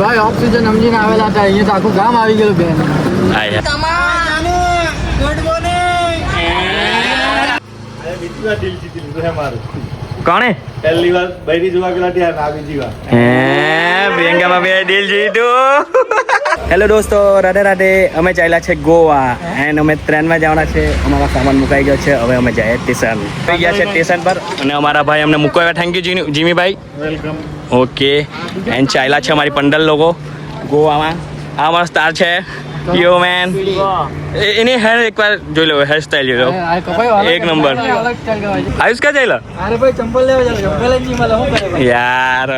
ભાઈ ઓક્સિજન સમજીને આવેલા હતા. અહીંયા તો આખું ગામ આવી ગયું બેન. કોણે પહેલી વાર બૈરી જોવા ગયેલા ત્યાં ના બીજી વાર પ્રિયંકા ભાભી દિલ જીતું. હેલો દોસ્તો, રાધે રાધે. અમે ચાલ્યા છે ગોવા એન્ડ અમે ટ્રેનમાં જવાના છે. અમારો સામાન મુકાઈ ગયો છે. હવે અમે જઈએ સ્ટેશન. આવી ગયા છે સ્ટેશન પર અને અમારા ભાઈ અમને મૂકવા આવ્યા. થેન્ક યુ જીમીભાઈ. વેલકમ. ઓકે એન્ડ ચાલ્યા છે અમારી 15 લોકો ગોવામાં. આ અમારો સ્ટાર છે યો મેન. એની હેર એકવાર જોઈ લો, હેર સ્ટાઈલ જોઈ લો, એક નંબર. આયુષ ક્યાં ચાલ્યો? અરે ભાઈ ચંપલ લેવા ચાલો, ચંપલ જ નહીં મળે. શું કરે યાર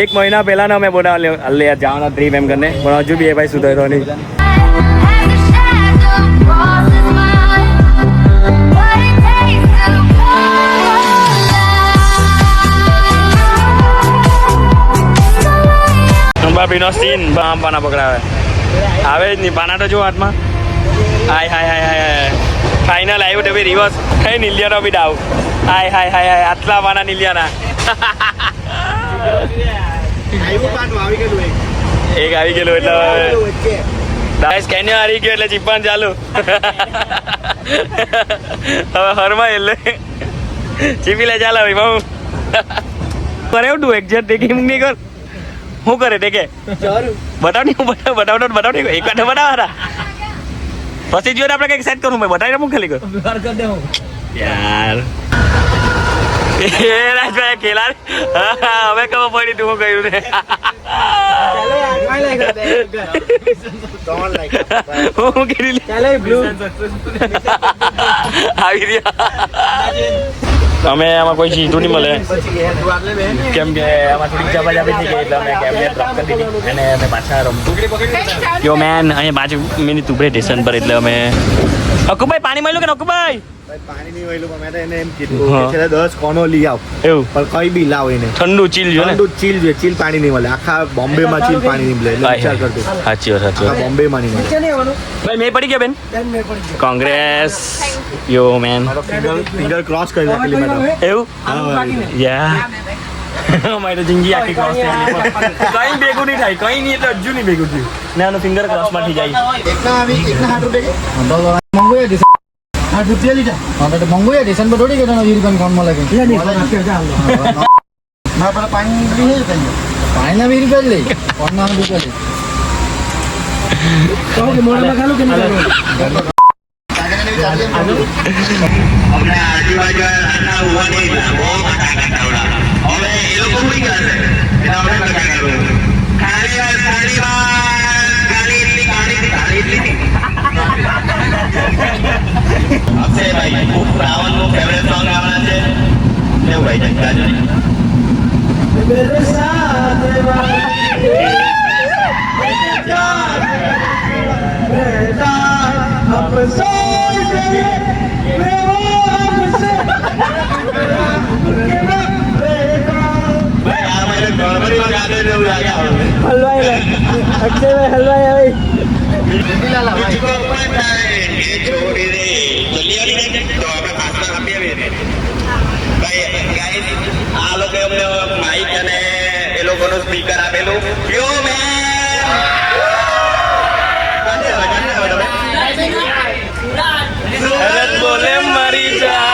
1 મહિના પહેલા અમે બોલા લે જવાના ટ્રીપ એમ કરીને, પણ હજુ બી એ ભાઈ સુધર્યો નહીં. ભાભીનો સીન પાના પકડાવે આવે જ નહીં. પાના તો જો હાથમાં. હાય હાય હાય હાય ફાઇનલ આવ્યું તો બી રિવર્સ. હે નિલિયાનો બી ડાવ. હાય હાય હાય હાય આટલા પાના નિલિયાના. એક આવી ગયેલું એટલે સ્કેનિયર આવી ગયો એટલે ચીપાન ચાલુ. હવે હરમાં એટલે ચીપી લે ચાલે ભાઈ બહુ કરે એવું તું એક્ઝેક્ટ ટેકિંગ નહીં કર. શું કરે ટેકે બતાવ નહીં. હું બતાવ નહીં એક વાર બતાવવાના પછી જોઈએ આપણે કંઈક સેટ કરું. મેં બતાવીને હું ખાલી કરું યાર. રાજભાઈ ખેલા હવે ખબર પડી તું શું કર્યું ને. હું કરી આવી રહ્યા. અમે આમાં કોઈ સીધું નહીં મળે કેમ કે આમાં થોડીક જબાજાબી થઈ ગઈ એટલે અમે કેબને ડ્રોપ કરી દીધી અને અમે પાછા રમતું. યો મેન અહીંયા 5 મિનિટ ઉભરે સ્ટેશન પર એટલે અમે અકુભાઈ પાણી મળ્યું કે અકુભાઈ? પાણી નહીં વહેલું મેં એને એમ કીધું કે 10 કોનો લઈ આવ એવું, પણ કઈ બી લાવ એને ઠંડુ ચીલ જો ને. ઠંડુ ચીલ જોઈએ. ચીલ પાણી નહીં મળે આખા બોમ્બે માં. ચીલ પાણી નહીં મળે એટલે વિચાર કરજો. સાચી વાત. બોમ્બે માં નહીં મળે. ભાઈ મેં પડી ગયા બેન. કોંગ્રેસ યો મેન. ફિંગર ક્રોસ કરી નાખેલી મેં તો. એવું યા મારી તો જિંદગી આખી ક્રોસ થઈ ગઈ. કઈ ભેગું નહીં થાય, કઈ નહીં એટલે હજુ નહીં ભેગું થયું ને આનું ફિંગર ક્રોસ માં થઈ જાય. એકના 60 રૂપિયા મંગોયા છે. 8 રૂપિયા લીધા. હા તો મંગોયા છે. સંબર થોડી કે તને 20 રૂપિયા કોણ મળે કે ના પર પાણી લઈ લે. પાણીના 20 રૂપિયા લઈ કોણ ના રૂપિયા લઈ તો કે મોઢામાં ખાલું કે નહીં. अपने आजूबाजू ना हुआ नहीं वो कटावड़ा और ये लोग भी कर रहे हैं खाली अक्षय भाई खूब रावण નું ફેવરેટ સોંગ આવવાના છે ને ભાઈ જગ્યા જો मेरे साथ આ લોકો અમને માઇક અને એ લોકોનું સ્પીકર આપેલું. બોલે મરી જા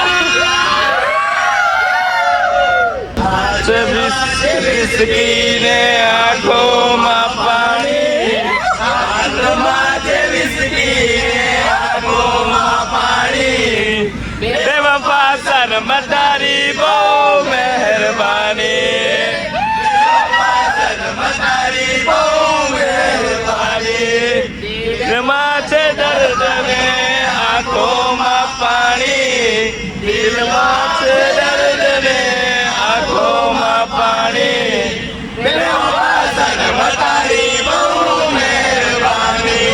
વિસ્કીને આંખોમાં પાણી હાથમાં છે વિસ્કીને આંખોમાં પાણી બેવફા સનમ તારી બહુ મહેરબાની સનમ તારી બહુ મહેરબાની માથે દર્દ ને આંખોમાં પાણી દિલમાં છે દર્દ ને આંખોમાં પાણી સનમ તારી બહુ મહેરબાની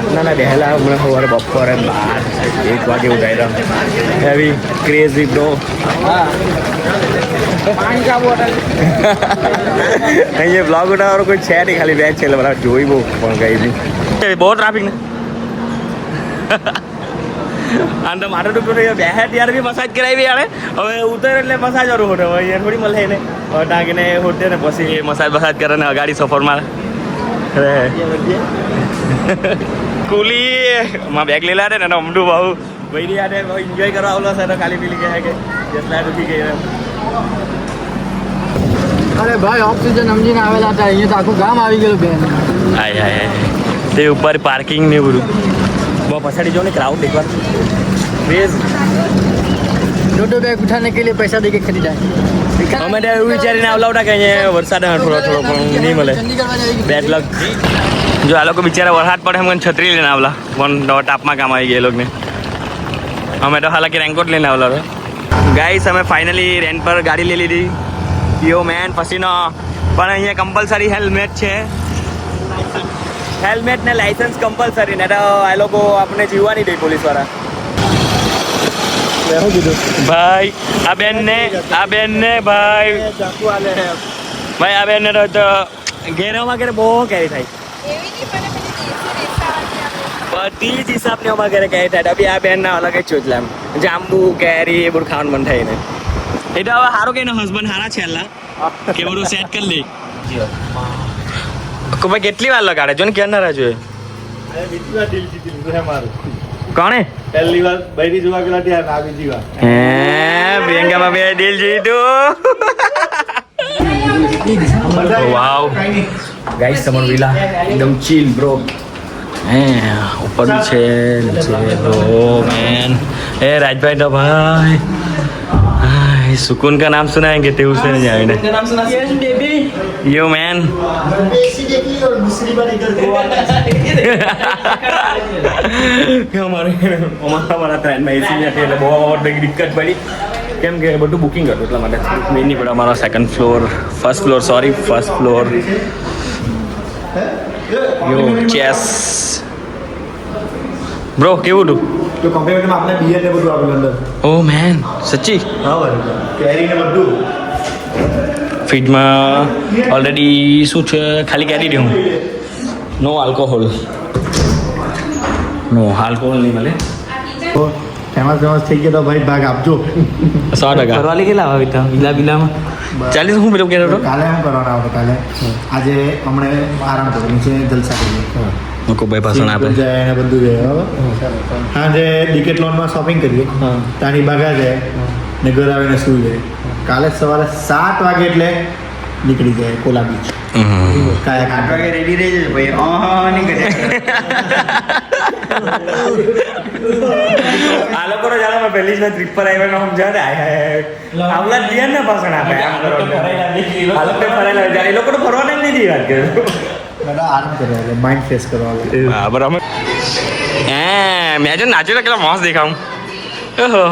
રાતના બેહેલા હમણાં સવારે બપોરે 1 વાગે ઉઠાઈ હેવી ક્રેઝી બ્રો અહીંયા બ્લોગ ઉઠાવવાનો કોઈ છે નહીં, ખાલી બેચ છે એટલે બધા જોઈ બહુ પણ ગઈ બી બહુ ટ્રાફિક ને આમ તો મારો ટૂંકો બેહે ત્યારે બી મસાજ કરાવી આણે હવે ઉતર એટલે મસાજ વાળું હોટે હવે અહીંયા થોડી મળે ને હવે ટાંકીને હોટે ને પછી મસાજ બસાજ કરે ને અગાડી સફરમાં કુલી માં બેગ લેલા ને અમડું બહુ વૈરી આને એન્જોય કરવા આવલો છે તો ખાલી પેલી કહે કે જેટલા ઉઠી ગઈ અરે ભાઈ ઓક્સિજન સમજીને આવેલા હતા, અહીંયા તો આખું ગામ આવી ગયેલું બેન. હાય હાય તે ઉપર પાર્કિંગ ને બધું બહુ પછાડી જો ને ક્રાઉડ એકવાર ક્રેઝ दो बैग उठाने के लिए पैसा देके खरीदा અમે ત્યાં એવું વિચારીને આવલાવટા કે અહીંયા વરસાદ થોડો થોડો પણ નહીં મળે બેડ લક જો આ લોકો બિચારા વરસાદ પડે એમ છત્રી લઈને આવલા પણ તાપમાં કામ આવી ગયા એ લોકોને અમે તો હાલાકી રેનકોટ લઈને આવલા ગાઈસ અમે ફાઇનલી રેન્ટ પર ગાડી લઈ લીધી યો મેન પછીનો પણ અહીંયા કમ્પલસરી હેલ્મેટ છે હેલ્મેટ ને લાઇસન્સ કમ્પલસરી ને તો આ લોકો આપણે જીવવા નહીં દે પોલીસવાળા ભાઈ આ બેન ને ભાઈ ભાઈ આ બેન ને તો ઘેરામાં ઘરે બહુ કેરી થાય બધી જ હિસાબની અમારા ઘરે કેરી થાય અભી આ બેન ના અલગ જ ચોચલા એમ જાંબુ કેરી એ બધું ખાવાનું મન થાય ને એ તો હવે સારું કઈ હસબન્ડ સારા છે અલ્લા કે બધું સેટ કરી લે ભાઈ કેટલી વાર લગાડે જો ને ક્યાં ના જોઈએ કોણે પહેલી વાર બૈરી જોવા ગયેલા ત્યાં ના બીજી વાર હે પ્રિયંકામાં બે દિલ જીતું વાવ ગાઈસ તમારું વિલા એકદમ ચીલ બ્રો હે ઉપર બી છે નીચે બ્રો મેન એ રાજભાઈ તો ભાઈ सुकून का नाम सुनाएंगे ते उसे नहीं आएंगे नाम सुना यो मैन हमारा ट्रेन में एसी में એટલે બહુ બધી દિક્કત પડી કેમ કે બધું બુકિંગ હતું એટલા માટે મેં નહીં પડ્યો અમારો ફર્સ્ટ ફ્લોર યો ચેસ બ્રો કેવું હતું તો કોમ્પ્લિમેન્ટમાં આપણે બિયર ને બધું આપેલું અંદર ઓ મેન સચ્ચી હા ભાઈ કેરી ને બધું ફ્રીજમાં ઓલરેડી શું છે ખાલી કેરી દઉં નો આલ્કોહોલ નહીં મળે ફેમસ થઈ ગયા તો ભાઈ ભાગ આપજો 100% ફરવાલી કેટલા આવે વિલા બિલામાં 40 હું પેલું કહેતો હતો કાલે શું કરવાના આપણે કાલે આજે હમણે આરામ કરો નીચે જલસા કરીએ લોકો ભાઈ ભાષણ આપે જાય ને બધું જાય બરાબર હા જે ડિકેટલોનમાં શોપિંગ કરીએ તાની બાગા જાય ને ઘર આવીને સુઈ જાય કાલે સવારે 7 વાગે એટલે નીકળી જાય કોલા બીચ કાયા 8 વાગે રેડી રહી જાય ભાઈ નીકળે આ લોકો જાણે મેં પહેલી જ ટ્રીપ પર આવ્યા ને સમજાવે આવલા દિયન ને ભાષણ આપે આ લોકો ફરેલા જાય એ લોકો તો ફરવાને જ નહીં વાત કરે આરામ કરવા માઇન્ડ ફ્રેશ કરવા બરાબર મેં જો નાચ્યો તો કેટલા મસ્ત દેખાવું ઓહો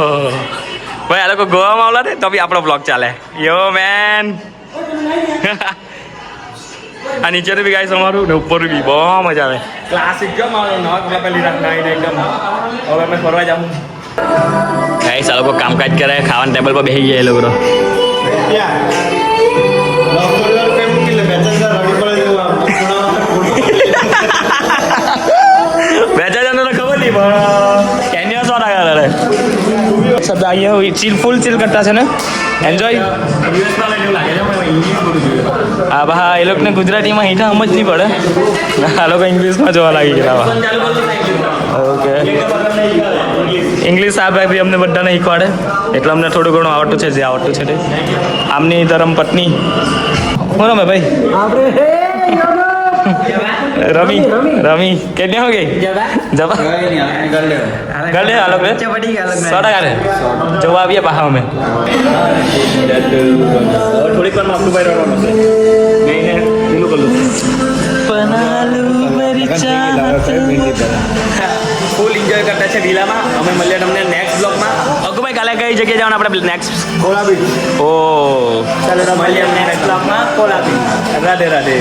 ભાઈ આ લોકો ગોવામાં આવલા ને તો બી આપણો બ્લોગ ચાલે યો મેન આ નીચે બી ગાઈસ અમારું ને ઉપર બી બહુ મજા આવે ક્લાસિક જો મારો નવા કપડા પહેલી રાખના એકદમ હવે અમે ફરવા જાઉં ગાઈસ આ લોકો કામકાજ કરે ખાવાના ટેબલ પર બેસી ગયા એ લોકો બેચા જણને તો ખબર નહીં પણ કેન્યા સો ટાકા કરે શબ્દ અહીંયા ફૂલ ચીલ કરતા છે ને એન્જોય હા બા એ લોકોને ગુજરાતીમાં હીઠા સમજ નહીં પડે આ લોકો ઇંગ્લિશમાં જોવા લાગી ગયા ઓકે ઇંગ્લિશ આ ભાઈ અમને બધાને શીખવાડે એટલે અમને થોડું ઘણું આવડતું છે જે આવડતું છે તે આમની ધર્મ પત્ની શું રમે ભાઈ રમી કેટલી હો ગઈ જવા कर ले आलोक में सारा गाने जवाब ये पाहा में और थोड़ी पर आपको बाहर आना है नहीं है दिलो कर लो बना लो मेरी चाहत ફૂલ એન્જોય કરતા છે વિલામાં અમે મળીએ તમને નેક્સ્ટ બ્લોગમાં અગુભાઈ કાલે કઈ જગ્યાએ જવાનું આપણે નેક્સ્ટ કોલા બીચ ઓ ચાલો મળીએ નેક્સ્ટ બ્લોગમાં કોલા બીચ રાધે રાધે